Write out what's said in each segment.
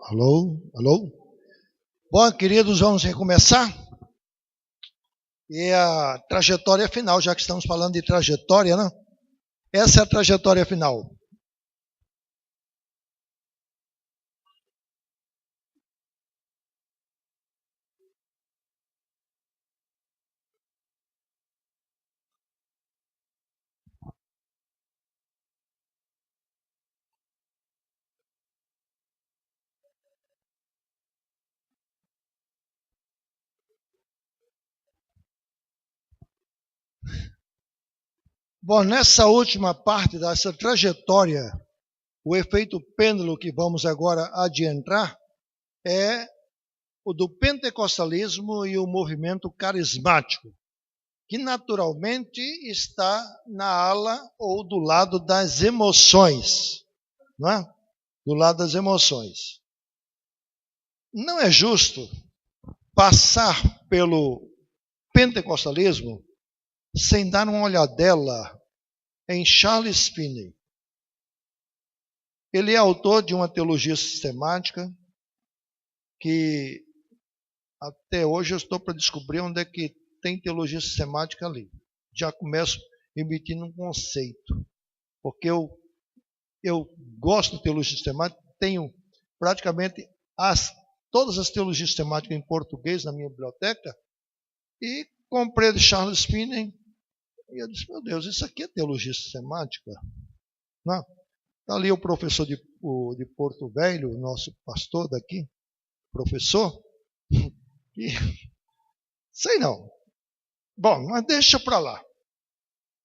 Alô? Alô? Bom, queridos, vamos recomeçar. E a trajetória final, já que estamos falando de trajetória, né? Essa é a trajetória final. Bom, nessa última parte dessa trajetória, o efeito pêndulo que vamos agora adentrar é o do pentecostalismo e o movimento carismático, que naturalmente está na ala ou do lado das emoções, não é? Do lado das emoções. Não é justo passar pelo pentecostalismo sem dar uma olhadela em Charles Finney. Ele é autor de uma teologia sistemática que até hoje eu estou para descobrir onde é que tem teologia sistemática ali. Já começo emitindo um conceito, porque eu gosto de teologia sistemática, tenho praticamente todas as teologias sistemáticas em português na minha biblioteca e comprei de Charles Finney e eu disse, meu Deus, isso aqui é teologia sistemática? Não. Está ali o professor de Porto Velho, o nosso pastor daqui, professor, e sei não. Bom, mas deixa para lá.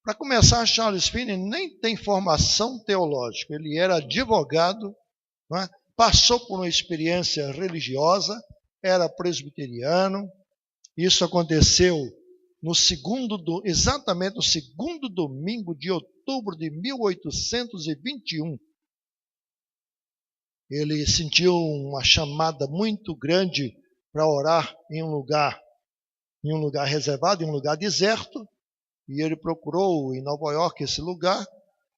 Para começar, Charles Finney nem tem formação teológica. Ele era advogado, não é? Passou por uma experiência religiosa, era presbiteriano. Isso aconteceu exatamente no segundo domingo de outubro de 1821. Ele sentiu uma chamada muito grande para orar em um lugar reservado, em um lugar deserto, e ele procurou em Nova York esse lugar,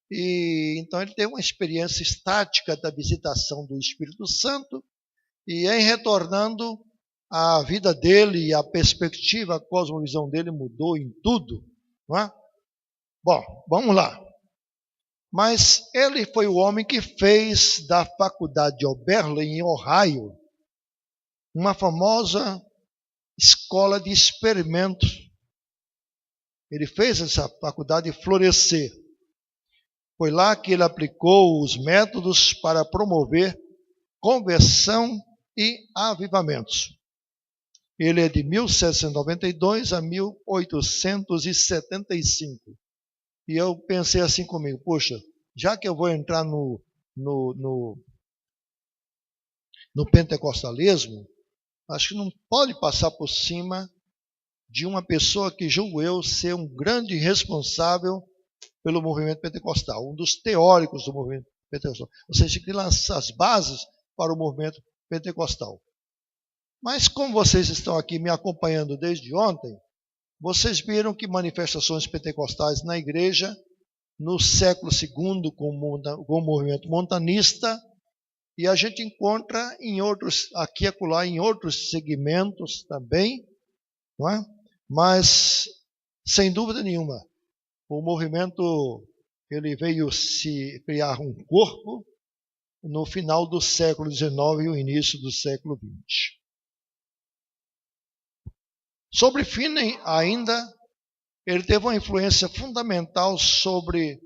e então ele teve uma experiência estática da visitação do Espírito Santo, e em retornando, a vida dele e a perspectiva, a cosmovisão dele mudou em tudo, não é? Bom, vamos lá. Mas ele foi o homem que fez da faculdade de Oberlin, em Ohio, uma famosa escola de experimentos. Ele fez essa faculdade florescer. Foi lá que ele aplicou os métodos para promover conversão e avivamentos. Ele é de 1792 a 1875. E eu pensei assim comigo, poxa, já que eu vou entrar no pentecostalismo, acho que não pode passar por cima de uma pessoa que julgo eu ser um grande responsável pelo movimento pentecostal, um dos teóricos do movimento pentecostal. Ou seja, que lança as bases para o movimento pentecostal. Mas como vocês estão aqui me acompanhando desde ontem, vocês viram que manifestações pentecostais na igreja, no século II, com o movimento montanista, e a gente encontra aqui e acolá, em outros segmentos também, não é? Mas, sem dúvida nenhuma, o movimento ele veio se criar um corpo no final do século XIX e o início do século XX. Sobre Finney ainda, ele teve uma influência fundamental sobre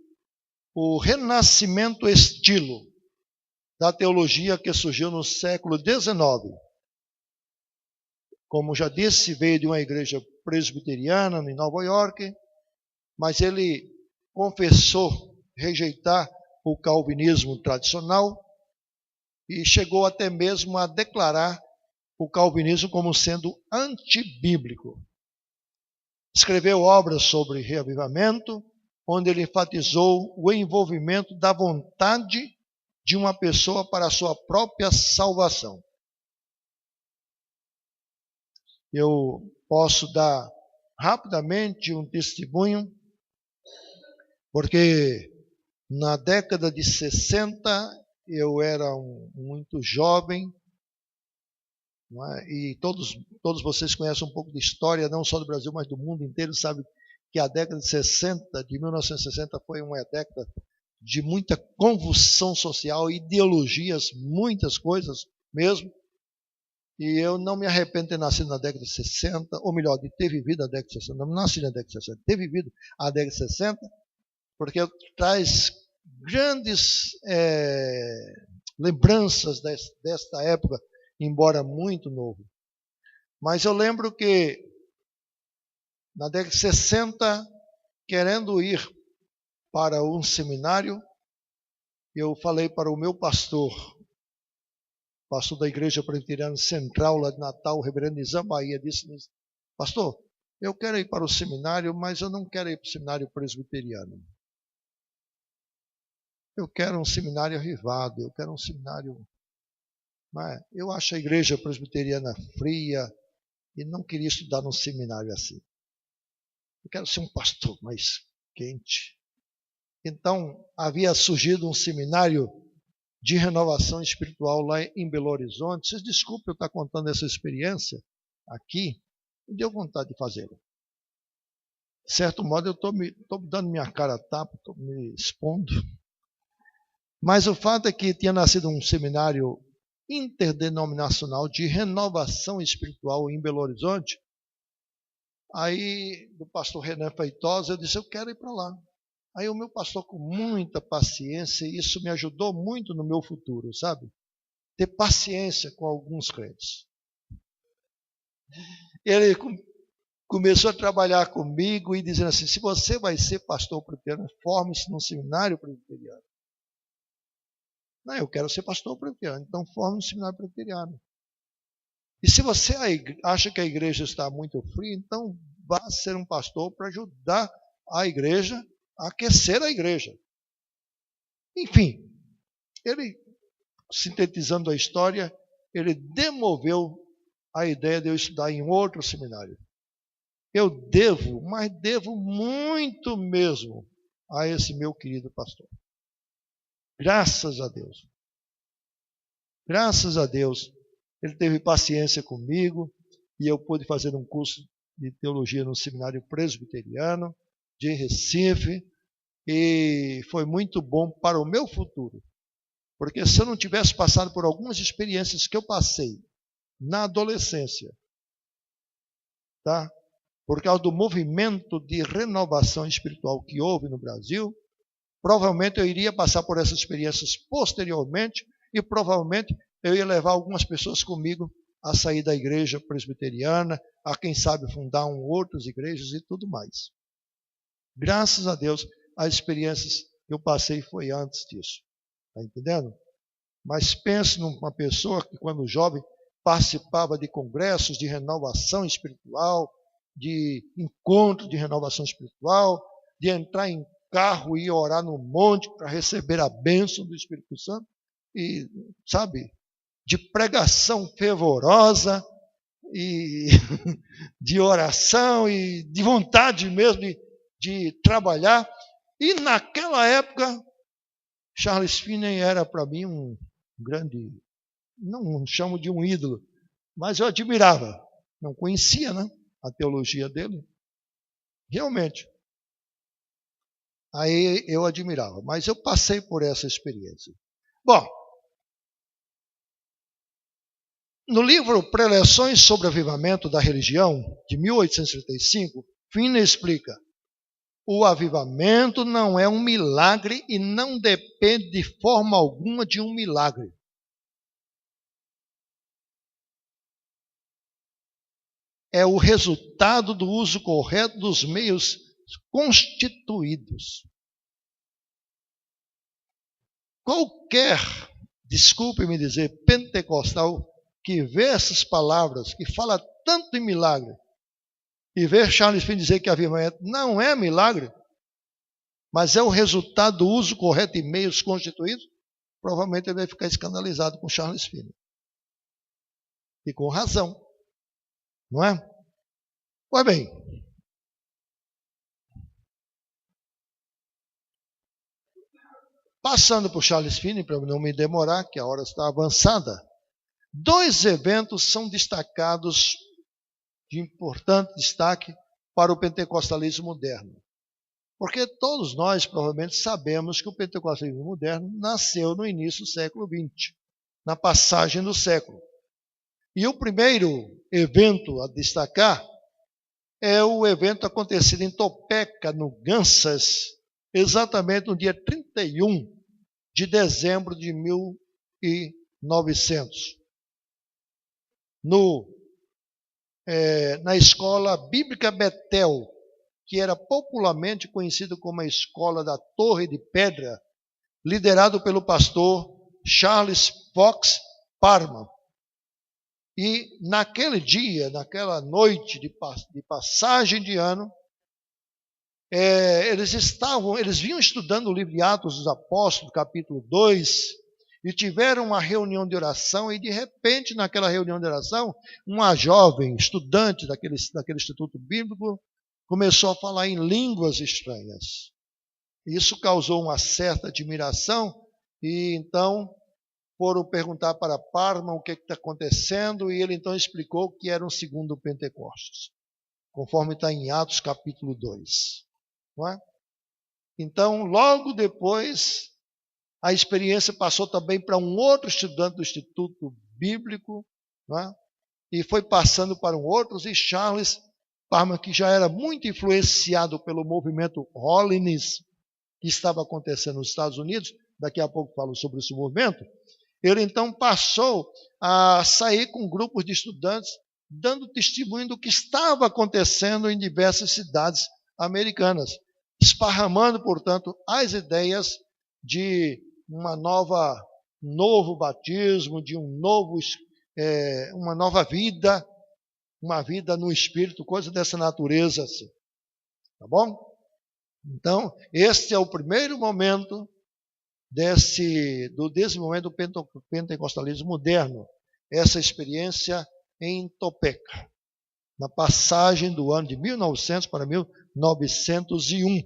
o renascimento estilo da teologia que surgiu no século XIX. Como já disse, veio de uma igreja presbiteriana em Nova York, mas ele confessou rejeitar o calvinismo tradicional e chegou até mesmo a declarar o calvinismo como sendo antibíblico. Escreveu obras sobre reavivamento, onde ele enfatizou o envolvimento da vontade de uma pessoa para a sua própria salvação. Eu posso dar rapidamente um testemunho, porque na década de 60 eu era muito jovem não é? E todos vocês conhecem um pouco de história, não só do Brasil, mas do mundo inteiro, sabe que a década de 60, de 1960, foi uma década de muita convulsão social, ideologias, muitas coisas mesmo. E eu não me arrependo de ter nascido na década de 60, ou melhor, de ter vivido a década de 60. Não nasci na década de 60, ter vivido a década de 60, porque traz grandes lembranças desta época, embora muito novo. Mas eu lembro que na década de 60, querendo ir para um seminário, eu falei para o meu pastor da Igreja Presbiteriana Central, lá de Natal, o reverendo Nizam Bahia, disse: pastor, eu quero ir para o seminário, mas eu não quero ir para o seminário presbiteriano. Eu quero um seminário avivado, eu quero um seminário... Eu acho a Igreja Presbiteriana fria e não queria estudar num seminário assim. Eu quero ser um pastor mais quente. Então, havia surgido um seminário de renovação espiritual lá em Belo Horizonte. Vocês desculpem eu estar contando essa experiência aqui, me deu vontade de fazê-lo. De certo modo, eu estou dando minha cara a tapa, estou me expondo. Mas o fato é que tinha nascido um seminário interdenominacional de renovação espiritual em Belo Horizonte. Aí, do pastor Renan Feitosa, eu disse: eu quero ir para lá. Aí o meu pastor, com muita paciência, e isso me ajudou muito no meu futuro, sabe? Ter paciência com alguns crentes. Ele começou a trabalhar comigo e dizendo assim: se você vai ser pastor presbiteriano, forme-se num seminário presbiteriano. Não, eu quero ser pastor presbiteriano, então forme um seminário presbiteriano. E se você acha que a igreja está muito fria, então vá ser um pastor para ajudar a igreja a aquecer a igreja. Enfim, ele, sintetizando a história, ele demoveu a ideia de eu estudar em outro seminário. Eu devo, mas devo muito mesmo a esse meu querido pastor. Graças a Deus. Graças a Deus, ele teve paciência comigo e eu pude fazer um curso de teologia no seminário presbiteriano de Recife, e foi muito bom para o meu futuro. Porque se eu não tivesse passado por algumas experiências que eu passei na adolescência, tá? Por causa do movimento de renovação espiritual que houve no Brasil, provavelmente eu iria passar por essas experiências posteriormente e provavelmente eu ia levar algumas pessoas comigo a sair da igreja presbiteriana, a quem sabe fundar outras igrejas e tudo mais. Graças a Deus, as experiências que eu passei foi antes disso. Está entendendo? Mas pense numa pessoa que, quando jovem, participava de congressos de renovação espiritual, de encontro de renovação espiritual, de entrar em carro e orar no monte para receber a bênção do Espírito Santo, e, sabe, de pregação fervorosa, e de oração, e de vontade mesmo de trabalhar. E naquela época, Charles Finney era para mim um grande, não chamo de um ídolo, mas eu admirava. Não conhecia, né, a teologia dele. Realmente. Aí eu admirava, mas eu passei por essa experiência. Bom, no livro Preleções sobre o Avivamento da Religião, de 1835, Finney explica: o avivamento não é um milagre e não depende de forma alguma de um milagre. É o resultado do uso correto dos meios constituídos. Qualquer, desculpe-me dizer, pentecostal que vê essas palavras, que fala tanto em milagre, e vê Charles Finney dizer que avivamento não é milagre, mas é o resultado do uso correto de meios constituídos, provavelmente ele vai ficar escandalizado com Charles Finney. E com razão. Não é? Pois bem, passando por Charles Finney, para não me demorar, que a hora está avançada, Dois eventos são destacados, de importante destaque, para o pentecostalismo moderno. Porque todos nós provavelmente sabemos que o pentecostalismo moderno nasceu no início do século XX, na passagem do século. E o primeiro evento a destacar é o evento acontecido em Topeka, no Kansas, exatamente no dia 31 de dezembro de 1900. Na escola bíblica Betel, que era popularmente conhecido como a escola da Torre de Pedra, liderado pelo pastor Charles Fox Parham. E naquele dia, naquela noite de passagem de ano, eles vinham estudando o livro de Atos dos Apóstolos, capítulo 2, e tiveram uma reunião de oração, e de repente, naquela reunião de oração, uma jovem estudante daquele instituto bíblico começou a falar em línguas estranhas. Isso causou uma certa admiração, e então foram perguntar para Parham o que está acontecendo, e ele então explicou que era um segundo Pentecostes, conforme está em Atos capítulo 2. Não é? Então, logo depois, a experiência passou também para um outro estudante do Instituto Bíblico, não é? E foi passando para outros, e Charles Parham, que já era muito influenciado pelo movimento Holiness, que estava acontecendo nos Estados Unidos, daqui a pouco falo sobre esse movimento, ele então passou a sair com grupos de estudantes, dando testemunho do que estava acontecendo em diversas cidades americanas, esparramando, portanto, as ideias de novo batismo, de uma nova vida, uma vida no Espírito, coisa dessa natureza assim. Tá bom? Então, este é o primeiro momento desse desenvolvimento do pentecostalismo moderno, essa experiência em Topeka, na passagem do ano de 1900 para 1901.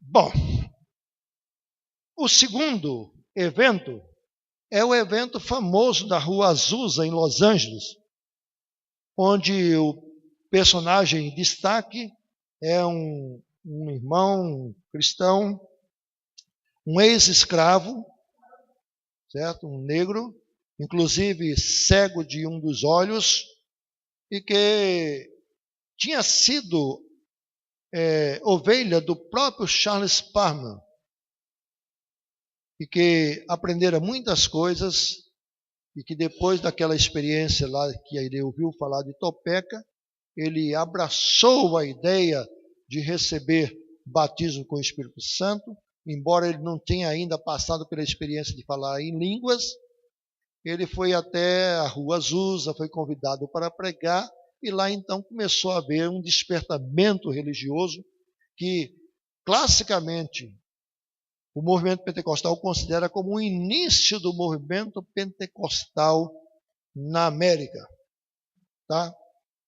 Bom, o segundo evento é o evento famoso da Rua Azusa, em Los Angeles, onde o personagem em destaque é um irmão cristão, um ex-escravo, certo? Um negro, inclusive cego de um dos olhos, e que tinha sido ovelha do próprio Charles Parham, e que aprendera muitas coisas, e que depois daquela experiência lá que ele ouviu falar de Topeka, ele abraçou a ideia de receber batismo com o Espírito Santo, embora ele não tenha ainda passado pela experiência de falar em línguas. Ele foi até a Rua Azusa, foi convidado para pregar, e lá então começou a haver um despertamento religioso que, classicamente, o movimento pentecostal considera como o início do movimento pentecostal na América. Tá?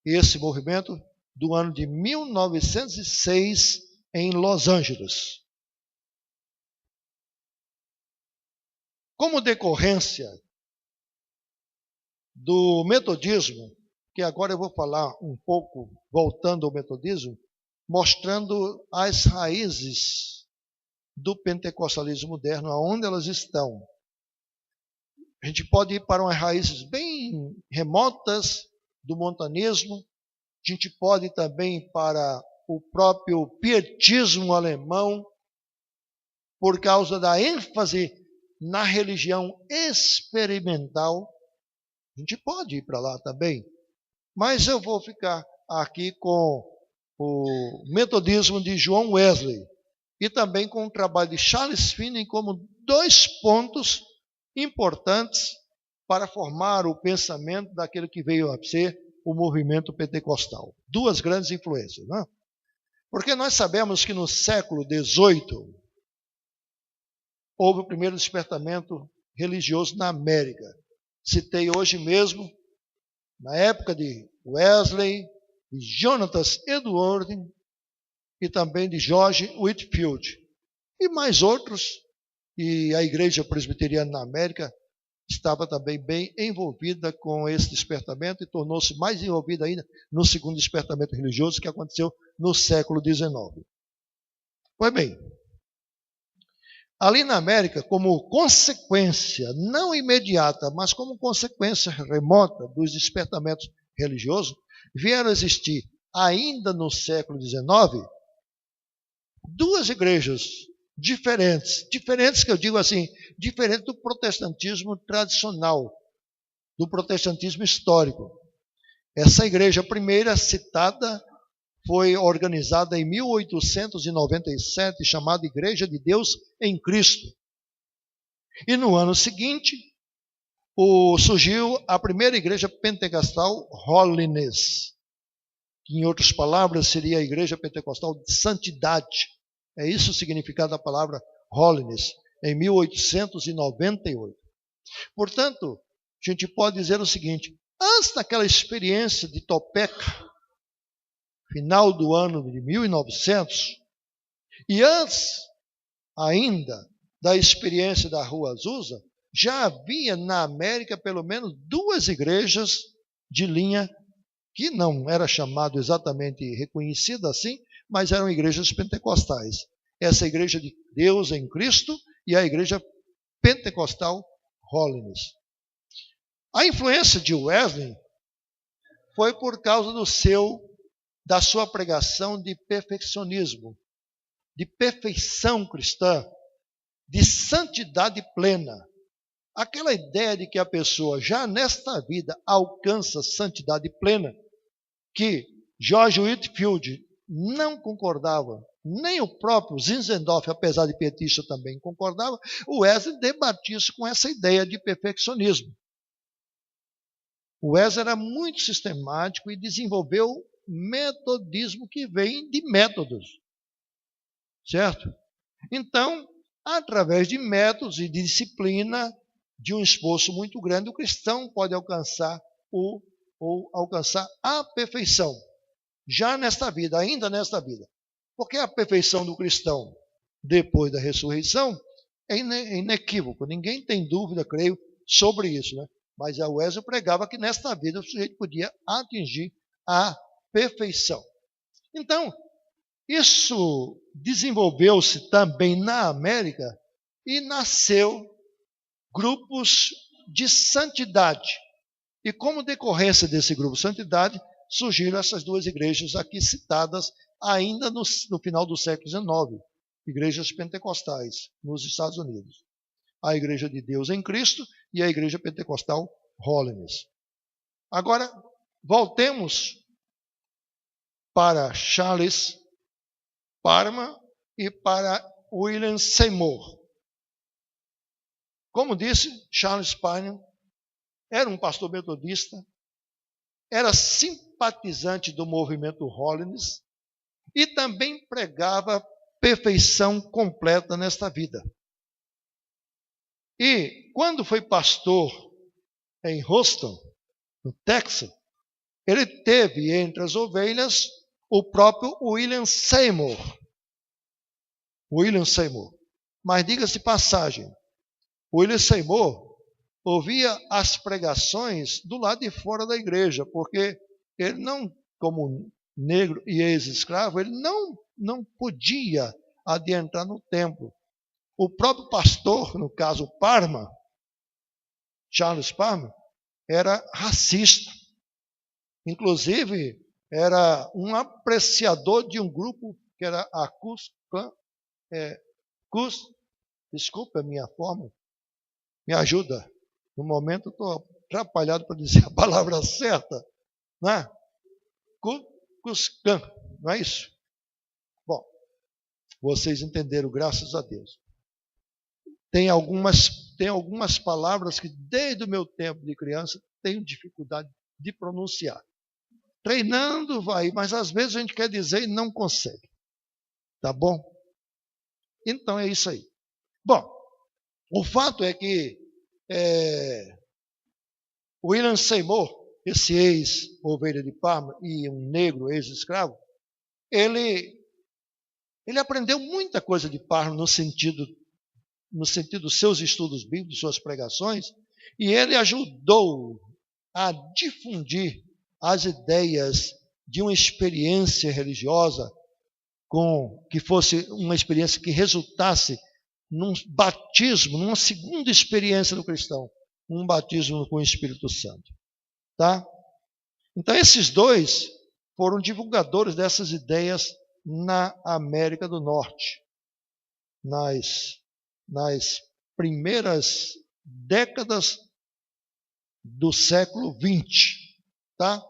Esse movimento do ano de 1906 em Los Angeles. Como decorrência do metodismo, que agora eu vou falar um pouco, voltando ao metodismo, mostrando as raízes do pentecostalismo moderno, aonde elas estão. A gente pode ir para umas raízes bem remotas do montanismo, a gente pode ir também para o próprio pietismo alemão, por causa da ênfase na religião experimental. A gente pode ir para lá também, mas eu vou ficar aqui com o metodismo de John Wesley e também com o trabalho de Charles Finney como dois pontos importantes para formar o pensamento daquele que veio a ser o movimento pentecostal. Duas grandes influências, não é? Porque nós sabemos que no século XVIII houve o primeiro despertamento religioso na América. Citei hoje mesmo, na época de Wesley, de Jonathan Edwards e também de George Whitefield. E mais outros, e a Igreja Presbiteriana na América estava também bem envolvida com esse despertamento e tornou-se mais envolvida ainda no segundo despertamento religioso que aconteceu no século XIX. Pois bem, ali na América, como consequência, não imediata, mas como consequência remota dos despertamentos religiosos, vieram a existir, ainda no século XIX, duas igrejas diferentes que eu digo assim, diferente do protestantismo tradicional, do protestantismo histórico. Essa igreja primeira citada foi organizada em 1897, chamada Igreja de Deus em Cristo. E no ano seguinte, surgiu a primeira igreja pentecostal Holiness, que em outras palavras seria a igreja pentecostal de santidade. É isso o significado da palavra Holiness, em 1898. Portanto, a gente pode dizer o seguinte: antes daquela experiência de Topeka, final do ano de 1900, e antes ainda da experiência da Rua Azusa, já havia na América pelo menos duas igrejas de linha que não era chamado exatamente reconhecida assim, mas eram igrejas pentecostais. Essa igreja de Deus em Cristo e a igreja pentecostal Holiness. A influência de Wesley foi por causa da sua pregação de perfeccionismo, de perfeição cristã, de santidade plena. Aquela ideia de que a pessoa já nesta vida alcança santidade plena, que George Whitefield não concordava, nem o próprio Zinzendorf, apesar de petista, também concordava, o Wesley debatia-se com essa ideia de perfeccionismo. O Wesley era muito sistemático e desenvolveu metodismo que vem de métodos, certo? Então, através de métodos e de disciplina, de um esforço muito grande, o cristão pode alcançar alcançar a perfeição, já nesta vida, ainda nesta vida. Porque a perfeição do cristão, depois da ressurreição, é inequívoco. Ninguém tem dúvida, creio, sobre isso, né? Mas a Wesley pregava que nesta vida o sujeito podia atingir a perfeição. Então, isso desenvolveu-se também na América e nasceu grupos de santidade. E como decorrência desse grupo de santidade, surgiram essas duas igrejas aqui citadas ainda no final do século XIX, igrejas pentecostais nos Estados Unidos. A Igreja de Deus em Cristo e a Igreja Pentecostal Holiness. Agora, voltemos para Charles Parham e para William Seymour. Como disse, Charles Parham era um pastor metodista, era simpatizante do movimento Holiness e também pregava perfeição completa nesta vida. E quando foi pastor em Houston, no Texas, ele teve entre as ovelhas o próprio William Seymour. William Seymour. Mas diga-se passagem, William Seymour ouvia as pregações do lado de fora da igreja, porque ele não, como negro e ex-escravo, ele não podia adentrar no templo. O próprio pastor, no caso Parham, Charles Parham, era racista. Inclusive, era um apreciador de um grupo que era a desculpa a minha forma, me ajuda. No momento estou atrapalhado para dizer a palavra certa, não é? Cuscan, não é isso? Bom, vocês entenderam, graças a Deus. Tem algumas palavras que desde o meu tempo de criança tenho dificuldade de pronunciar. Treinando vai, mas às vezes a gente quer dizer e não consegue. Tá bom? Então é isso aí. Bom, o fato é que William Seymour, esse ex-ovelha de Parham e um negro ex-escravo, ele aprendeu muita coisa de Parham no sentido dos seus estudos bíblicos, de suas pregações, E ele ajudou a difundir as ideias de uma experiência religiosa que fosse uma experiência que resultasse num batismo, numa segunda experiência do cristão, um batismo com o Espírito Santo. Tá? Então esses dois foram divulgadores dessas ideias na América do Norte, nas primeiras décadas do século XX, tá?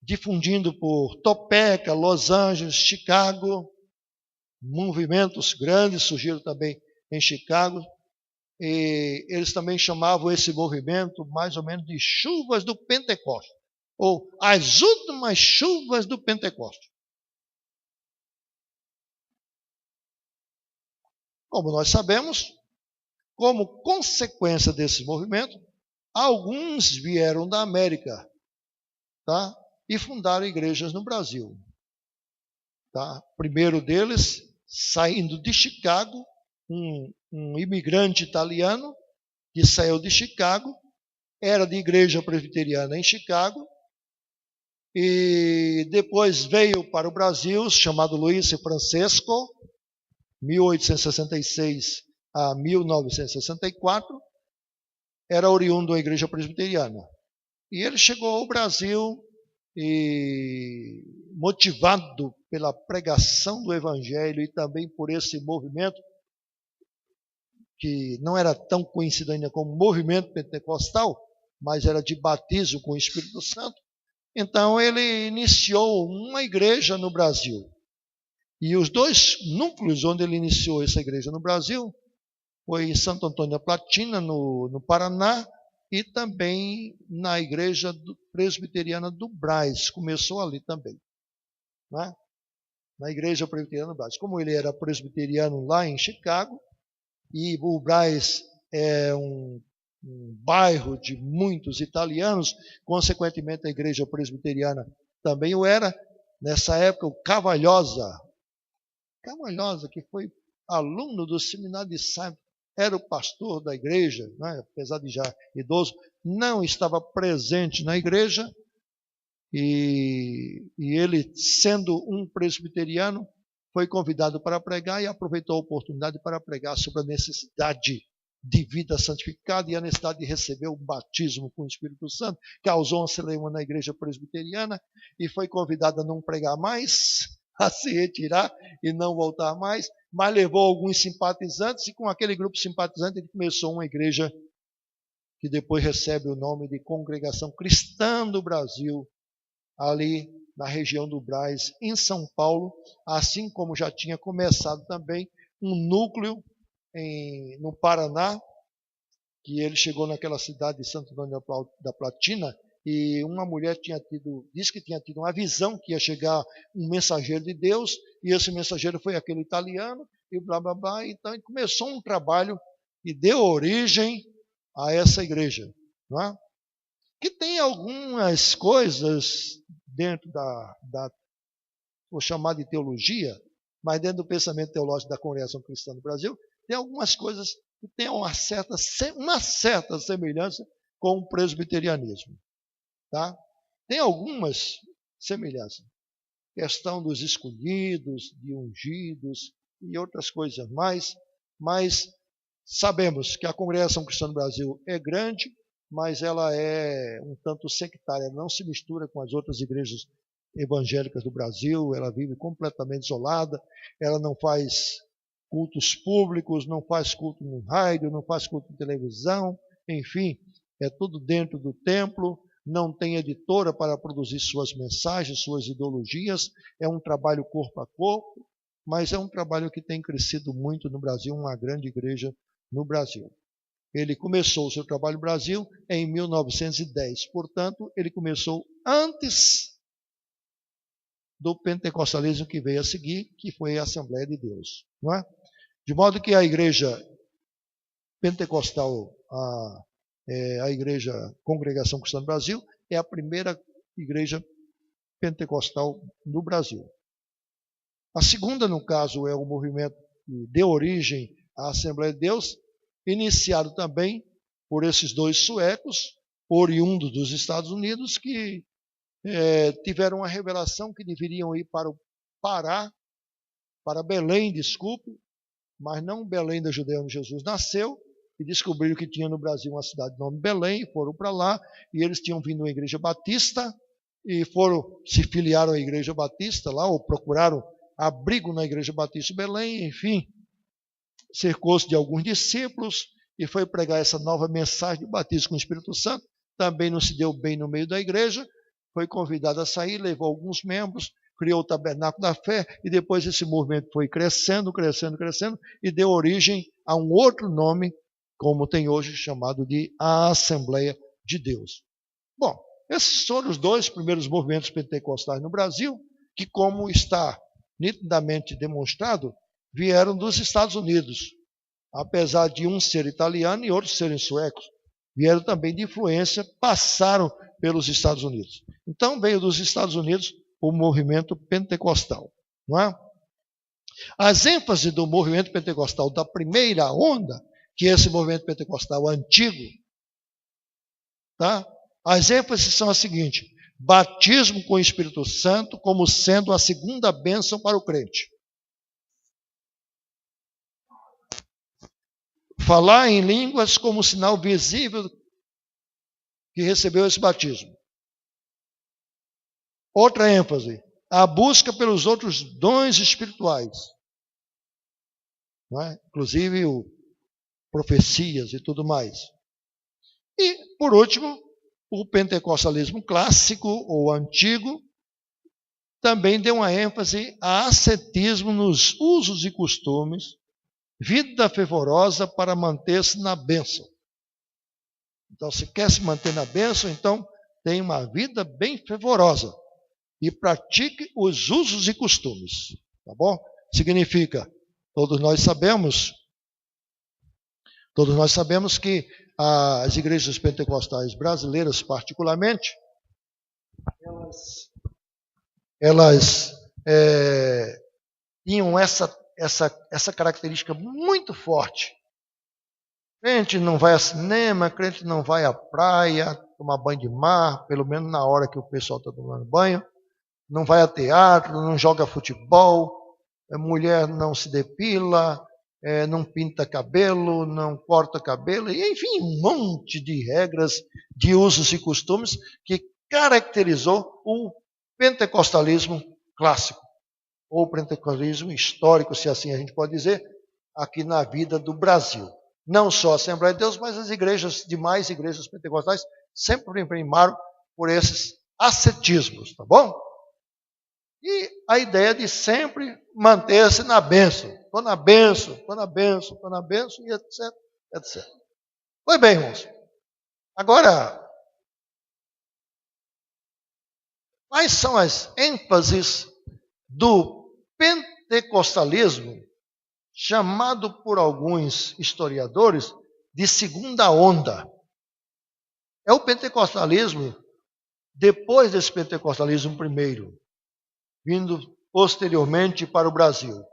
Difundindo por Topeka, Los Angeles, Chicago, movimentos grandes surgiram também em Chicago, e eles também chamavam esse movimento mais ou menos de chuvas do Pentecostes, ou as últimas chuvas do Pentecostes. Como nós sabemos, como consequência desse movimento, alguns vieram da América, tá? E fundaram igrejas no Brasil. Tá? Primeiro deles, saindo de Chicago, um imigrante italiano que saiu de Chicago, era de igreja presbiteriana em Chicago, e depois veio para o Brasil, chamado Luiz Francesco, 1866 a 1964, era oriundo da igreja presbiteriana. E ele chegou ao Brasil e, motivado pela pregação do Evangelho e também por esse movimento, que não era tão conhecido ainda como movimento pentecostal, mas era de batismo com o Espírito Santo, então ele iniciou uma igreja no Brasil. E os dois núcleos onde ele iniciou essa igreja no Brasil foi em Santo Antônio da Platina, no Paraná, e também na igreja presbiteriana do Brás, começou ali também, né? Na igreja presbiteriana do Brás. Como ele era presbiteriano lá em Chicago, e o Brás é um bairro de muitos italianos, consequentemente a igreja presbiteriana também o era. Nessa época, o Cavalhosa, que foi aluno do seminário de Santos, era o pastor da igreja, né? Apesar de já idoso, não estava presente na igreja, e ele, sendo um presbiteriano, foi convidado para pregar e aproveitou a oportunidade para pregar sobre a necessidade de vida santificada e a necessidade de receber o batismo com o Espírito Santo. Causou um celeuma na igreja presbiteriana e foi convidado a não pregar mais, a se retirar e não voltar mais, mas levou alguns simpatizantes, e com aquele grupo simpatizante ele começou uma igreja que depois recebe o nome de Congregação Cristã do Brasil, ali na região do Brás, em São Paulo, assim como já tinha começado também um núcleo no Paraná, que ele chegou naquela cidade de Santo Antônio da Platina, e uma mulher disse que tinha tido uma visão que ia chegar um mensageiro de Deus, e esse mensageiro foi aquele italiano, e blá blá blá. Então ele começou um trabalho e deu origem a essa igreja, não é? Que tem algumas coisas dentro vou chamar de teologia, mas dentro do pensamento teológico da Congregação Cristã do Brasil, tem algumas coisas que têm uma certa semelhança com o presbiterianismo. Tá? Tem algumas semelhanças. Questão dos escolhidos, de ungidos e outras coisas mais, mas sabemos que a Congregação Cristã do Brasil é grande, mas ela é um tanto sectária, ela não se mistura com as outras igrejas evangélicas do Brasil, ela vive completamente isolada, ela não faz cultos públicos, não faz culto no rádio, não faz culto em televisão, enfim, é tudo dentro do templo, não tem editora para produzir suas mensagens, suas ideologias, é um trabalho corpo a corpo, mas é um trabalho que tem crescido muito no Brasil, uma grande igreja no Brasil. Ele começou o seu trabalho no Brasil em 1910, portanto, ele começou antes do pentecostalismo que veio a seguir, que foi a Assembleia de Deus, não é? De modo que a igreja pentecostal, a igreja Congregação Cristã do Brasil, é a primeira igreja pentecostal no Brasil. A segunda, no caso, é o movimento que deu origem à Assembleia de Deus, iniciado também por esses dois suecos, oriundos dos Estados Unidos, que tiveram uma revelação que deveriam ir para o Pará, para Belém, desculpe, mas não Belém da Judeia onde Jesus nasceu, e descobriram que tinha no Brasil uma cidade de nome Belém, e foram para lá, e eles tinham vindo à Igreja Batista, e se filiaram à Igreja Batista lá, ou procuraram abrigo na Igreja Batista de Belém, enfim, cercou-se de alguns discípulos, e foi pregar essa nova mensagem de batismo com o Espírito Santo, também não se deu bem no meio da igreja, foi convidado a sair, levou alguns membros, criou o Tabernáculo da Fé, e depois esse movimento foi crescendo, e deu origem a um outro nome, como tem hoje, chamado de Assembleia de Deus. Bom, esses foram os dois primeiros movimentos pentecostais no Brasil, que, como está nitidamente demonstrado, vieram dos Estados Unidos. Apesar de um ser italiano e outros serem suecos, vieram também de influência, passaram pelos Estados Unidos. Então veio dos Estados Unidos o movimento pentecostal, não é? As ênfases do movimento pentecostal da primeira onda, que é esse movimento pentecostal antigo, tá? As ênfases são as seguintes: batismo com o Espírito Santo como sendo a segunda bênção para o crente. Falar em línguas como sinal visível que recebeu esse batismo. Outra ênfase, a busca pelos outros dons espirituais. Não é? Inclusive profecias e tudo mais. E, por último, o pentecostalismo clássico ou antigo também deu uma ênfase a ascetismo nos usos e costumes, vida fervorosa para manter-se na bênção. Então, se quer se manter na bênção, então tem uma vida bem fervorosa e pratique os usos e costumes. Tá bom? Significa, todos nós sabemos que as igrejas pentecostais brasileiras, particularmente, elas tinham essa característica muito forte. Crente não vai a cinema, crente não vai à praia, tomar banho de mar, pelo menos na hora que o pessoal está tomando banho, não vai a teatro, não joga futebol, mulher não se depila, não pinta cabelo, não corta cabelo, e, enfim, um monte de regras, de usos e costumes que caracterizou o pentecostalismo clássico, ou pentecostalismo histórico, se assim a gente pode dizer, aqui na vida do Brasil. Não só a Assembleia de Deus, mas as demais igrejas pentecostais sempre primaram por esses ascetismos, tá bom? E a ideia de sempre manter-se na bênção. Estou na bênção, e etc, etc. Pois bem, irmãos. Agora, quais são as ênfases do pentecostalismo, chamado por alguns historiadores de segunda onda? É o pentecostalismo, depois desse pentecostalismo primeiro, vindo posteriormente para o Brasil.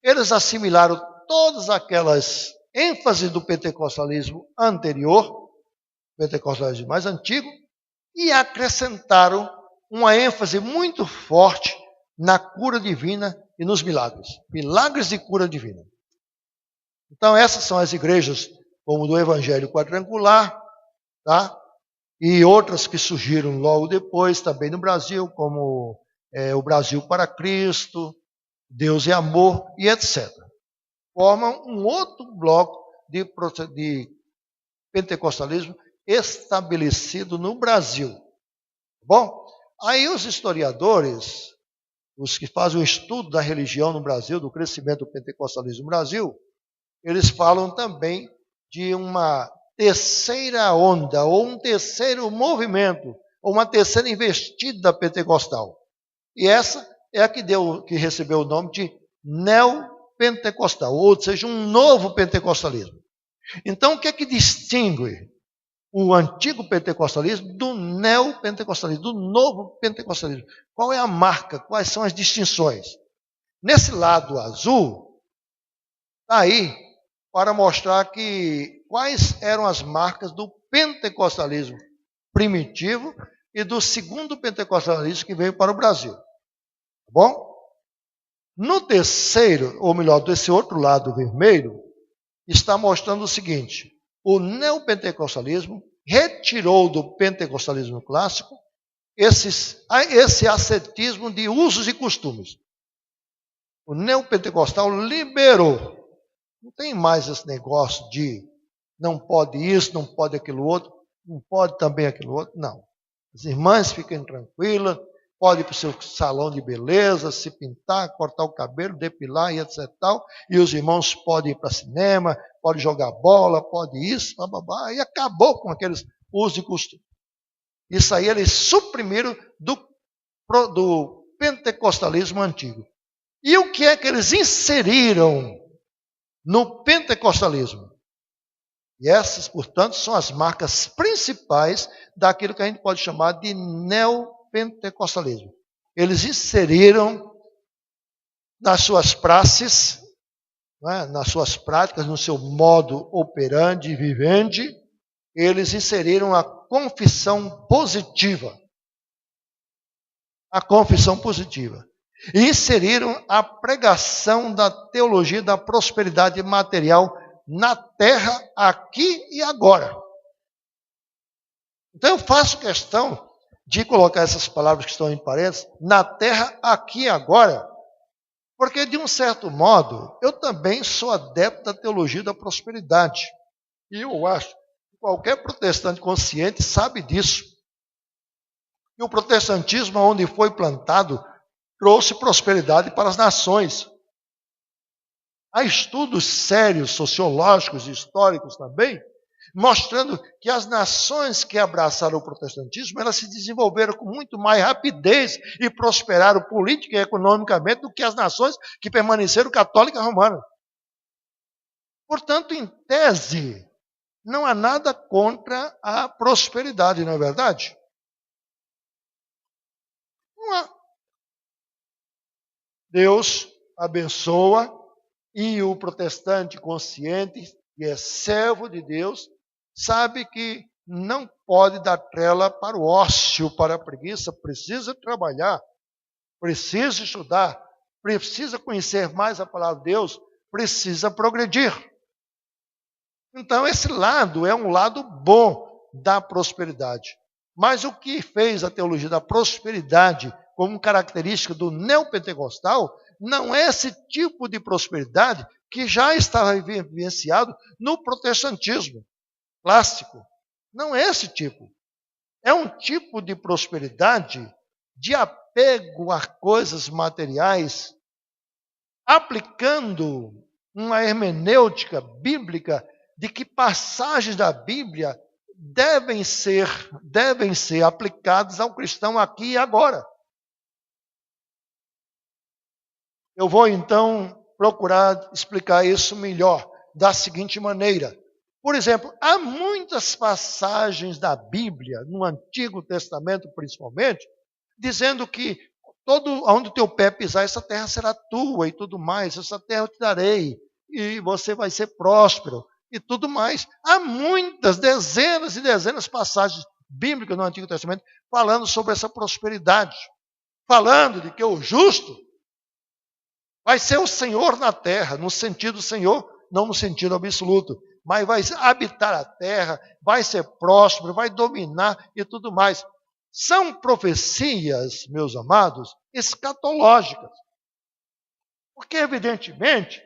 Eles assimilaram todas aquelas ênfases do pentecostalismo anterior, pentecostalismo mais antigo, e acrescentaram uma ênfase muito forte na cura divina e nos milagres. Milagres de cura divina. Então essas são as igrejas como do Evangelho Quadrangular, tá? E outras que surgiram logo depois também no Brasil, como o Brasil para Cristo, Deus é Amor e etc. Formam um outro bloco de pentecostalismo estabelecido no Brasil. Bom, aí os historiadores, os que fazem o estudo da religião no Brasil, do crescimento do pentecostalismo no Brasil, eles falam também de uma terceira onda, ou um terceiro movimento, ou uma terceira investida pentecostal. E essa é a que recebeu o nome de neopentecostal, ou seja, um novo pentecostalismo. Então, o que é que distingue o antigo pentecostalismo do neopentecostalismo, do novo pentecostalismo? Qual é a marca? Quais são as distinções? Nesse lado azul, está aí para mostrar que quais eram as marcas do pentecostalismo primitivo e do segundo pentecostalismo que veio para o Brasil. Tá bom? No terceiro, ou melhor, desse outro lado vermelho, está mostrando o seguinte: o neopentecostalismo retirou do pentecostalismo clássico esse ascetismo de usos e costumes. O neopentecostal liberou. Não tem mais esse negócio de não pode isso, não pode aquilo outro, não pode também aquilo outro. Não. As irmãs fiquem tranquilas, pode ir para o seu salão de beleza, se pintar, cortar o cabelo, depilar e etc. E os irmãos podem ir para cinema, podem jogar bola, pode isso, bababá, e acabou com aqueles usos e costumes. Isso aí eles suprimiram do pentecostalismo antigo. E o que é que eles inseriram no pentecostalismo? E essas, portanto, são as marcas principais daquilo que a gente pode chamar de neopentecostalismo. Eles inseriram nas suas praxes, nas suas práticas, no seu modo operandi, vivendi, eles inseriram a confissão positiva. A confissão positiva. E inseriram a pregação da teologia da prosperidade material na terra, aqui e agora. Então eu faço questão de colocar essas palavras que estão em parênteses, na terra, aqui e agora, porque de um certo modo, eu também sou adepto da teologia da prosperidade. E eu acho que qualquer protestante consciente sabe disso. E o protestantismo, onde foi plantado, trouxe prosperidade para as nações. Há estudos sérios, sociológicos e históricos também, mostrando que as nações que abraçaram o protestantismo, elas se desenvolveram com muito mais rapidez e prosperaram política e economicamente do que as nações que permaneceram católicas romanas. Portanto, em tese, não há nada contra a prosperidade, não é verdade? Não há. Deus abençoa e o protestante consciente, que é servo de Deus, sabe que não pode dar trela para o ócio, para a preguiça, precisa trabalhar, precisa estudar, precisa conhecer mais a palavra de Deus, precisa progredir. Então esse lado é um lado bom da prosperidade. Mas o que fez a teologia da prosperidade como característica do neopentecostal não é esse tipo de prosperidade que já estava vivenciado no protestantismo clássico. Não é esse tipo. É um tipo de prosperidade de apego a coisas materiais, aplicando uma hermenêutica bíblica de que passagens da Bíblia devem ser aplicadas ao cristão aqui e agora. Eu vou, então, procurar explicar isso melhor, da seguinte maneira. Por exemplo, há muitas passagens da Bíblia, no Antigo Testamento principalmente, dizendo que onde o teu pé pisar, essa terra será tua e tudo mais, essa terra eu te darei, e você vai ser próspero e tudo mais. Há muitas, dezenas e dezenas de passagens bíblicas no Antigo Testamento falando sobre essa prosperidade, falando de que o justo vai ser o Senhor na terra, no sentido Senhor, não no sentido absoluto, mas vai habitar a terra, vai ser próspero, vai dominar e tudo mais. São profecias, meus amados, escatológicas. Porque, evidentemente,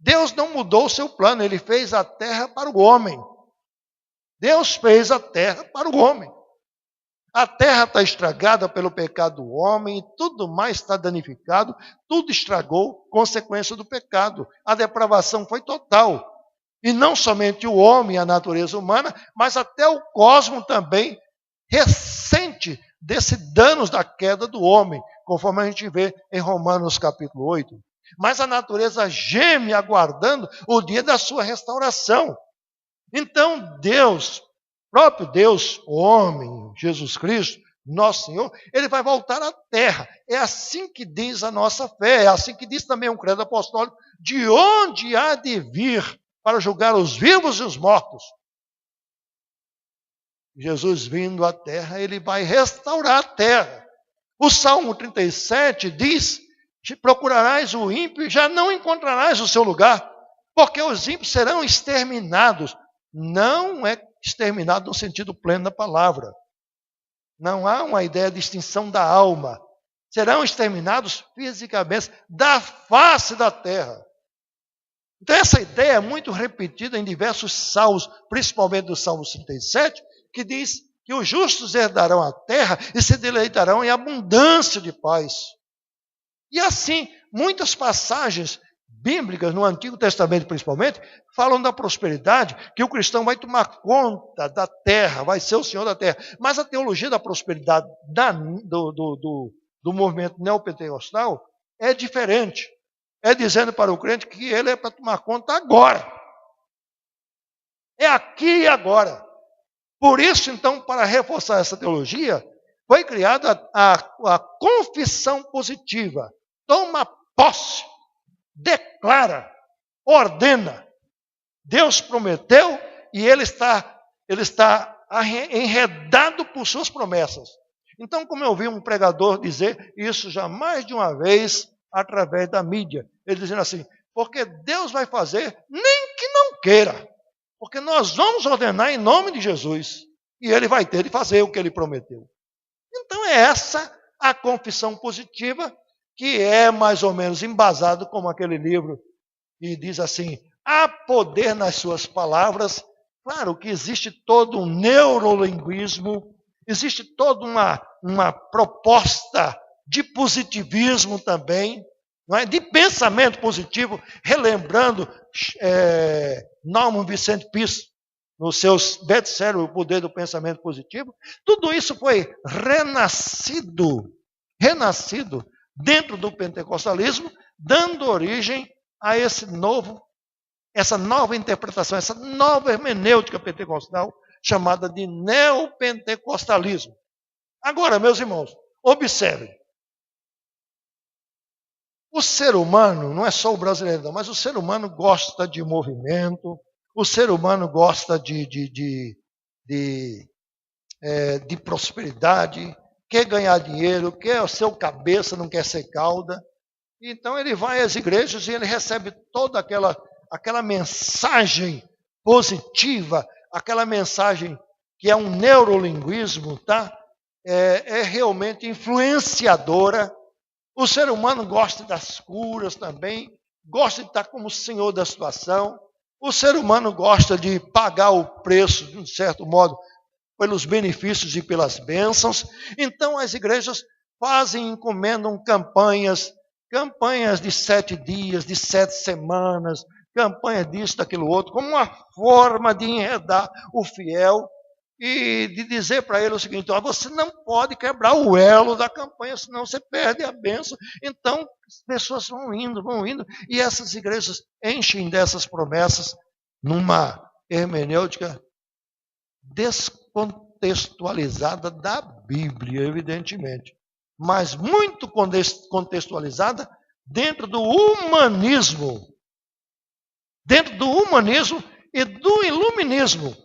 Deus não mudou o seu plano, Ele fez a terra para o homem. Deus fez a terra para o homem. A terra está estragada pelo pecado do homem, e tudo mais está danificado, tudo estragou, consequência do pecado. A depravação foi total. E não somente o homem, a natureza humana, mas até o cosmos também ressente desses danos da queda do homem, conforme a gente vê em Romanos capítulo 8. Mas a natureza geme aguardando o dia da sua restauração. Então Deus, próprio Deus, o homem, Jesus Cristo, nosso Senhor, Ele vai voltar à terra. É assim que diz a nossa fé, é assim que diz também um credo apostólico, de onde há de vir para julgar os vivos e os mortos. Jesus vindo à terra, ele vai restaurar a terra. O Salmo 37 diz: procurarás o ímpio e já não encontrarás o seu lugar, porque os ímpios serão exterminados. Não é exterminado no sentido pleno da palavra. Não há uma ideia de extinção da alma. Serão exterminados fisicamente da face da terra. Então essa ideia é muito repetida em diversos salmos, principalmente no Salmo 37, que diz que os justos herdarão a terra e se deleitarão em abundância de paz. E assim, muitas passagens bíblicas, no Antigo Testamento principalmente, falam da prosperidade, que o cristão vai tomar conta da terra, vai ser o senhor da terra. Mas a teologia da prosperidade do movimento neopentecostal é diferente. É dizendo para o crente que ele é para tomar conta agora. É aqui e agora. Por isso, então, para reforçar essa teologia, foi criada a confissão positiva. Toma posse, declara, ordena. Deus prometeu e ele está enredado por suas promessas. Então, como eu vi um pregador dizer isso já mais de uma vez através da mídia, ele dizendo assim: porque Deus vai fazer nem que não queira, porque nós vamos ordenar em nome de Jesus e ele vai ter de fazer o que ele prometeu. Então é essa a confissão positiva, que é mais ou menos embasado como aquele livro que diz assim: há poder nas suas palavras. Claro que existe todo um neurolinguismo, existe toda uma proposta de positivismo também, não é? De pensamento positivo, relembrando Norman Vincent Peale, nos seus best-sellers, O Poder do Pensamento Positivo. Tudo isso foi renascido dentro do pentecostalismo, dando origem a essa nova interpretação, essa nova hermenêutica pentecostal, chamada de neopentecostalismo. Agora, meus irmãos, observem. O ser humano, não é só o brasileiro, não, mas o ser humano gosta de movimento, o ser humano gosta de prosperidade, quer ganhar dinheiro, quer ser o cabeça, não quer ser cauda. Então ele vai às igrejas e ele recebe toda aquela mensagem positiva, aquela mensagem que é um neurolinguismo, tá? É realmente influenciadora. O ser humano gosta das curas também, gosta de estar como senhor da situação. O ser humano gosta de pagar o preço, de um certo modo, pelos benefícios e pelas bênçãos. Então as igrejas encomendam campanhas de 7 dias, de 7 semanas, campanha disso, daquilo outro, como uma forma de enredar o fiel e de dizer para ele o seguinte: você não pode quebrar o elo da campanha, senão você perde a bênção. Então, as pessoas vão indo, e essas igrejas enchem dessas promessas numa hermenêutica descontextualizada da Bíblia, evidentemente, mas muito contextualizada dentro do humanismo e do iluminismo,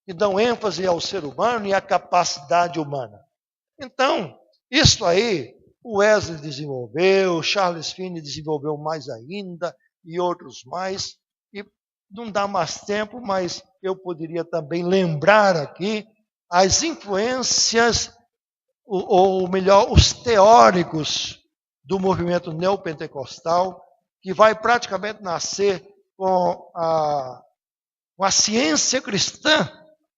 que dão ênfase ao ser humano e à capacidade humana. Então, isso aí, o Wesley desenvolveu, Charles Finney desenvolveu mais ainda, e outros mais, e não dá mais tempo, mas eu poderia também lembrar aqui as influências, ou melhor, os teóricos do movimento neopentecostal, que vai praticamente nascer com a ciência cristã,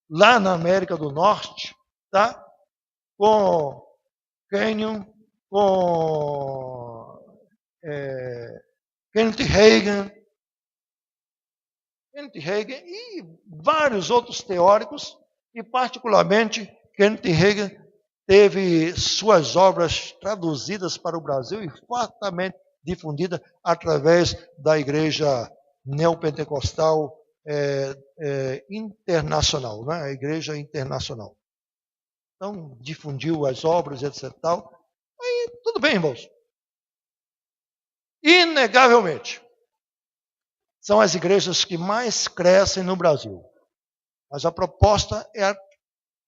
lá na América do Norte, tá? Com Kenyon, com Kenneth Hagin e vários outros teóricos, e particularmente Kenneth Hagin teve suas obras traduzidas para o Brasil e fortemente difundidas através da igreja neopentecostal internacional, né? A igreja internacional. Então, difundiu as obras, etc. Tal. Aí, tudo bem, irmãos. Inegavelmente, são as igrejas que mais crescem no Brasil. Mas a proposta é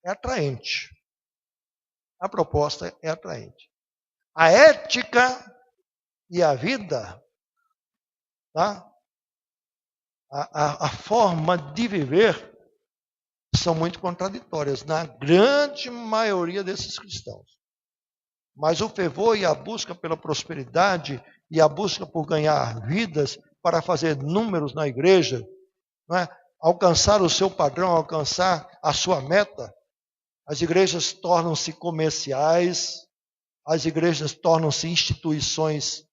atraente. A proposta é atraente. A ética e a vida, tá? A forma de viver são muito contraditórias na grande maioria desses cristãos. Mas o fervor e a busca pela prosperidade e a busca por ganhar vidas para fazer números na igreja, não é? Alcançar o seu padrão, alcançar a sua meta, as igrejas tornam-se comerciais, as igrejas tornam-se instituições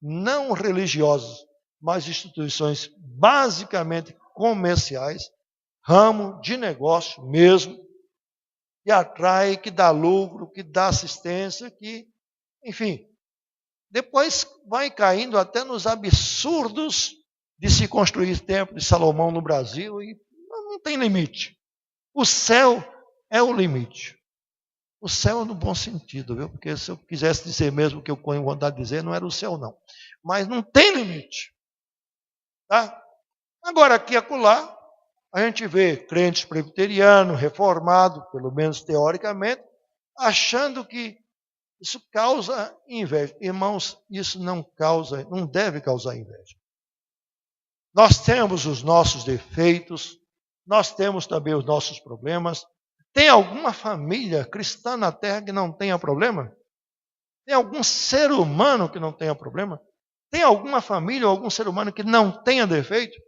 não religiosas, mas instituições basicamente comerciais, ramo de negócio mesmo, que atrai, que dá lucro, que dá assistência, que, enfim, depois vai caindo até nos absurdos de se construir templo de Salomão no Brasil e não tem limite. O céu é o limite. O céu é no bom sentido, viu? Porque se eu quisesse dizer mesmo o que eu tenho vontade de dizer, não era o céu não. Mas não tem limite. Tá? Agora, aqui e acolá, a gente vê crentes presbiterianos, reformados, pelo menos teoricamente, achando que isso causa inveja. Irmãos, isso não deve causar inveja. Nós temos os nossos defeitos, nós temos também os nossos problemas. Tem alguma família cristã na terra que não tenha problema? Tem algum ser humano que não tenha problema? Tem alguma família ou algum ser humano que não tenha defeito?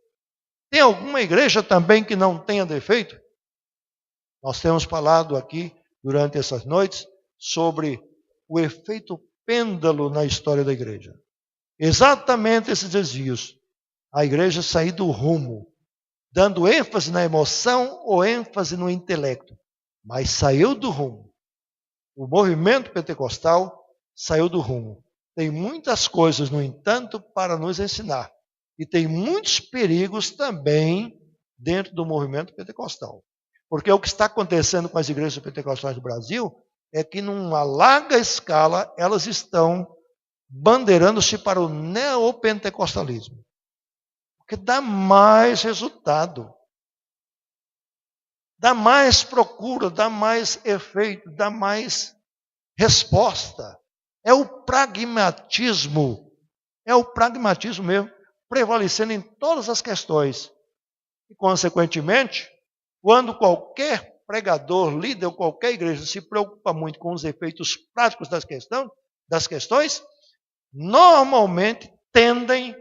Tem alguma igreja também que não tenha defeito? Nós temos falado aqui, durante essas noites, sobre o efeito pêndulo na história da igreja. Exatamente esses desvios. A igreja sair do rumo, dando ênfase na emoção ou ênfase no intelecto. Mas saiu do rumo. O movimento pentecostal saiu do rumo. Tem muitas coisas, no entanto, para nos ensinar. E tem muitos perigos também dentro do movimento pentecostal. Porque o que está acontecendo com as igrejas pentecostais do Brasil é que, numa larga escala, elas estão bandeirando-se para o neopentecostalismo. Porque dá mais resultado. Dá mais procura, dá mais efeito, dá mais resposta. É o pragmatismo mesmo, prevalecendo em todas as questões. E, consequentemente, quando qualquer pregador, líder ou qualquer igreja se preocupa muito com os efeitos práticos das questões, normalmente tendem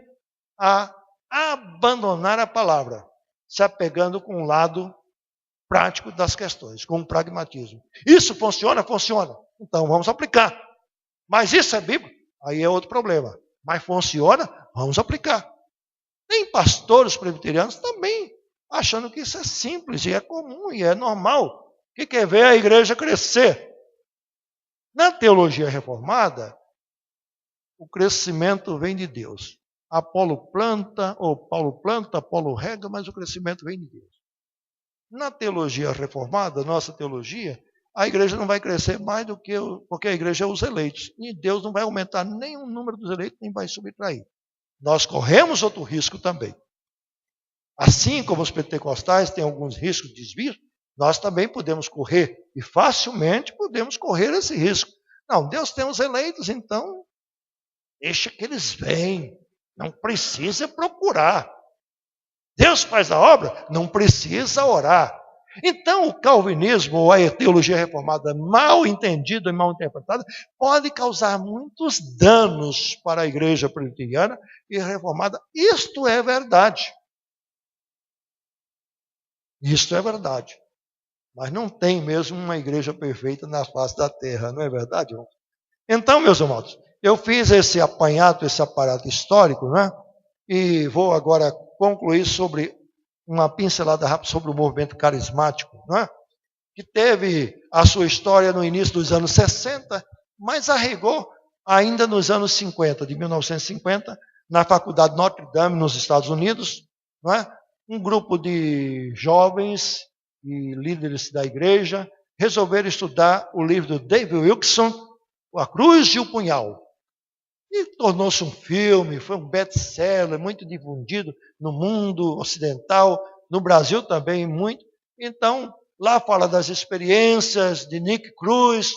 a abandonar a palavra, se apegando com o lado prático das questões, com o pragmatismo. Isso funciona? Funciona. Então vamos aplicar. Mas isso é bíblico? Aí é outro problema. Mas funciona? Vamos aplicar. Tem pastores presbiterianos também achando que isso é simples, e é comum, e é normal. Que quer ver a igreja crescer. Na teologia reformada, o crescimento vem de Deus. Apolo planta, ou Paulo planta, Apolo rega, mas o crescimento vem de Deus. Na teologia reformada, nossa teologia, a igreja não vai crescer mais do que porque a igreja é os eleitos. E Deus não vai aumentar nem o número dos eleitos, nem vai subtrair. Nós corremos outro risco também. Assim como os pentecostais têm alguns riscos de desvio, nós também podemos correr, e facilmente podemos correr esse risco. Não, Deus tem os eleitos, então deixa que eles venham. Não precisa procurar. Deus faz a obra, não precisa orar. Então, o calvinismo ou a teologia reformada mal entendida e mal interpretada pode causar muitos danos para a igreja presbiteriana e reformada. Isto é verdade. Isto é verdade. Mas não tem mesmo uma igreja perfeita na face da terra, não é verdade, irmão? Então, meus irmãos, eu fiz esse apanhado, esse aparato histórico, né? E vou agora concluir sobre uma pincelada rápida sobre o movimento carismático, né? Que teve a sua história no início dos anos 60, mas arregou ainda nos anos 50, de 1950, na Faculdade Notre Dame, nos Estados Unidos, né? Um grupo de jovens e líderes da igreja resolveram estudar o livro do David Wilkerson, A Cruz e o Punhal. E tornou-se um filme, foi um best-seller, muito difundido no mundo ocidental, no Brasil também muito. Então, lá fala das experiências de Nick Cruz,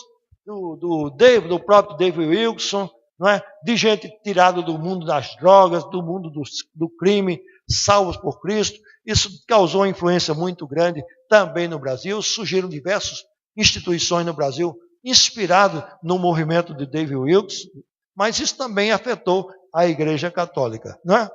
do próprio David Wilson, não é? De gente tirada do mundo das drogas, do mundo do crime, salvos por Cristo. Isso causou uma influência muito grande também no Brasil. Surgiram diversas instituições no Brasil inspiradas no movimento de David Wilson, mas isso também afetou a Igreja Católica, não é?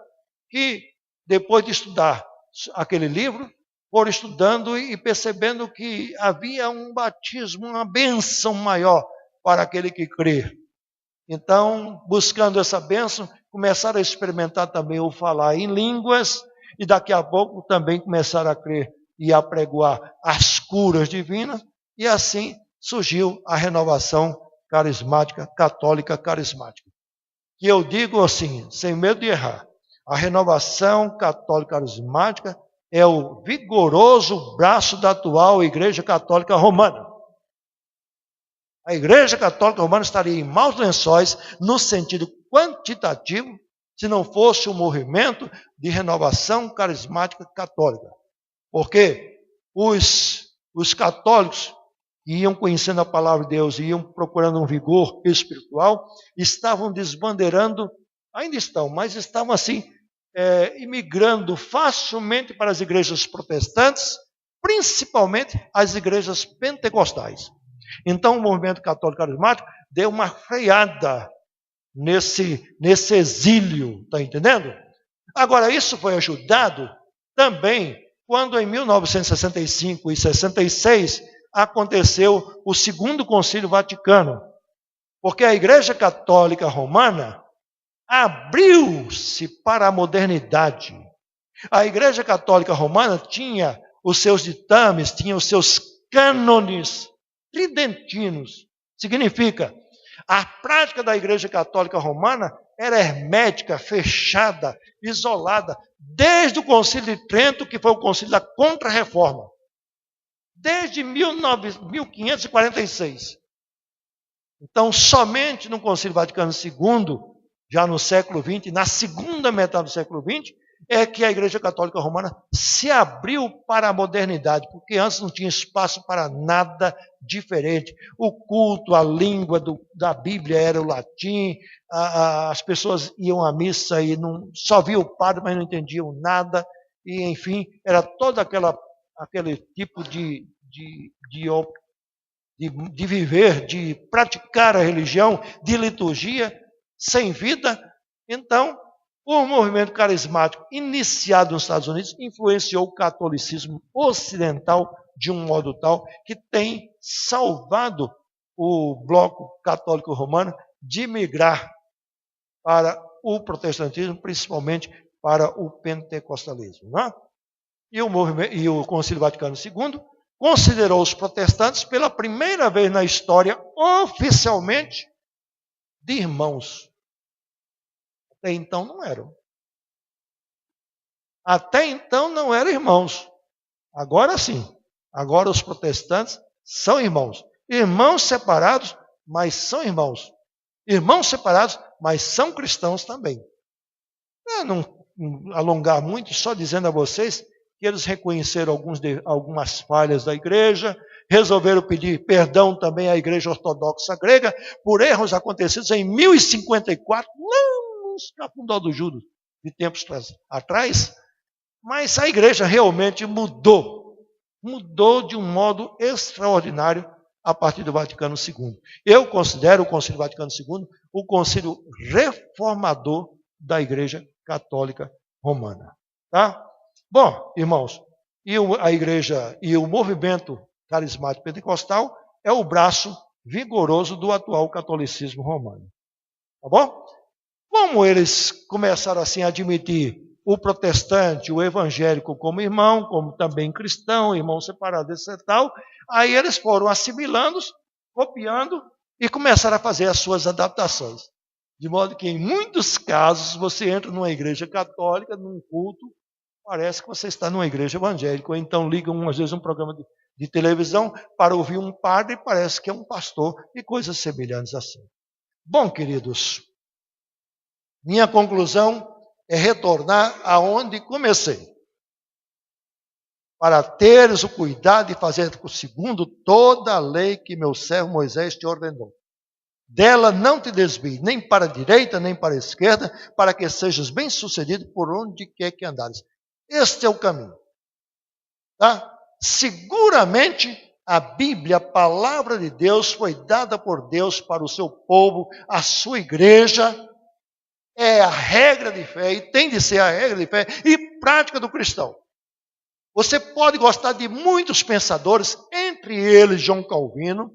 Que depois de estudar aquele livro, foram estudando e percebendo que havia um batismo, uma bênção maior para aquele que crê. Então, buscando essa bênção, começaram a experimentar também o falar em línguas e daqui a pouco também começaram a crer e a pregoar as curas divinas e assim surgiu a renovação carismática, católica carismática. Que eu digo assim, sem medo de errar, a renovação católica carismática é o vigoroso braço da atual Igreja Católica Romana. A Igreja Católica Romana estaria em maus lençóis no sentido quantitativo se não fosse um movimento de renovação carismática católica. Porque os católicos que iam conhecendo a palavra de Deus e iam procurando um vigor espiritual, estavam desbandeirando, ainda estão, mas estavam assim, imigrando facilmente para as igrejas protestantes, principalmente as igrejas pentecostais. Então o movimento católico carismático deu uma freada nesse exílio, está entendendo? Agora, isso foi ajudado também quando em 1965 e 66 aconteceu o Segundo Concílio Vaticano, porque a Igreja Católica Romana abriu-se para a modernidade. A Igreja Católica Romana tinha os seus ditames, tinha os seus cânones tridentinos. Significa, a prática da Igreja Católica Romana era hermética, fechada, isolada, desde o Concílio de Trento, que foi o concílio da Contra-Reforma, desde 1546. Então, somente no Concílio Vaticano II, já no século XX, na segunda metade do século XX, é que a Igreja Católica Romana se abriu para a modernidade, porque antes não tinha espaço para nada diferente. O culto, a língua da Bíblia era o latim, as pessoas iam à missa e só viam o padre, mas não entendiam nada, e enfim, era todo aquele tipo de viver, de praticar a religião, de liturgia, sem vida. Então, o movimento carismático iniciado nos Estados Unidos influenciou o catolicismo ocidental de um modo tal que tem salvado o bloco católico romano de migrar para o protestantismo, principalmente para o pentecostalismo. Não é? E o Concílio Vaticano II considerou os protestantes pela primeira vez na história oficialmente de irmãos. Até então não eram. Até então não eram irmãos. Agora sim. Agora os protestantes são irmãos. Irmãos separados, mas são irmãos. Irmãos separados, mas são cristãos também. Não alongar muito, só dizendo a vocês que eles reconheceram algumas falhas da igreja, resolveram pedir perdão também à Igreja Ortodoxa Grega por erros acontecidos em 1054, nos Cafundó do Judas, de tempos atrás, mas a igreja realmente mudou de um modo extraordinário a partir do Vaticano II. Eu considero o Concílio Vaticano II o concílio reformador da Igreja Católica Romana. Tá? Bom, irmãos, a igreja e o movimento carismático pentecostal é o braço vigoroso do atual catolicismo romano. Tá bom? Como eles começaram assim a admitir o protestante, o evangélico como irmão, como também cristão, irmão separado, etc. Aí eles foram assimilando, copiando e começaram a fazer as suas adaptações. De modo que em muitos casos você entra numa igreja católica, num culto, parece que você está numa igreja evangélica, ou então liga às vezes um programa de televisão para ouvir um padre e parece que é um pastor e coisas semelhantes assim. Bom, queridos, Minha conclusão é retornar aonde comecei. Para teres o cuidado de fazer segundo toda a lei que meu servo Moisés te ordenou. Dela não te desvie, nem para a direita, nem para a esquerda, para que sejas bem-sucedido por onde quer que andares. Este é o caminho. Tá? Seguramente a Bíblia, a palavra de Deus, foi dada por Deus para o seu povo, a sua igreja. É a regra de fé, e tem de ser a regra de fé e prática do cristão. Você pode gostar de muitos pensadores, entre eles João Calvino.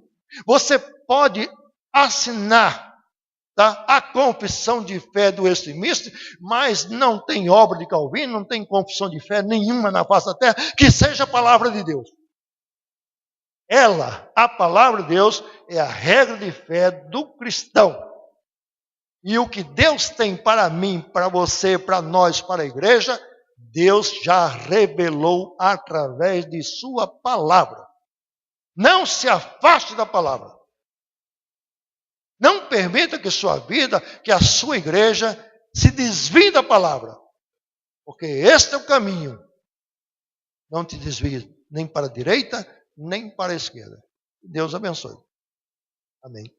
Você pode assinar, tá, a confissão de fé do Westminster, mas não tem obra de Calvino, não tem confissão de fé nenhuma na face da terra que seja a palavra de Deus. Ela, a palavra de Deus, é a regra de fé do cristão. E o que Deus tem para mim, para você, para nós, para a igreja, Deus já revelou através de sua palavra. Não se afaste da palavra. Não permita que sua vida, que a sua igreja se desvie da palavra. Porque este é o caminho. Não te desvie nem para a direita, nem para a esquerda. Deus abençoe. Amém.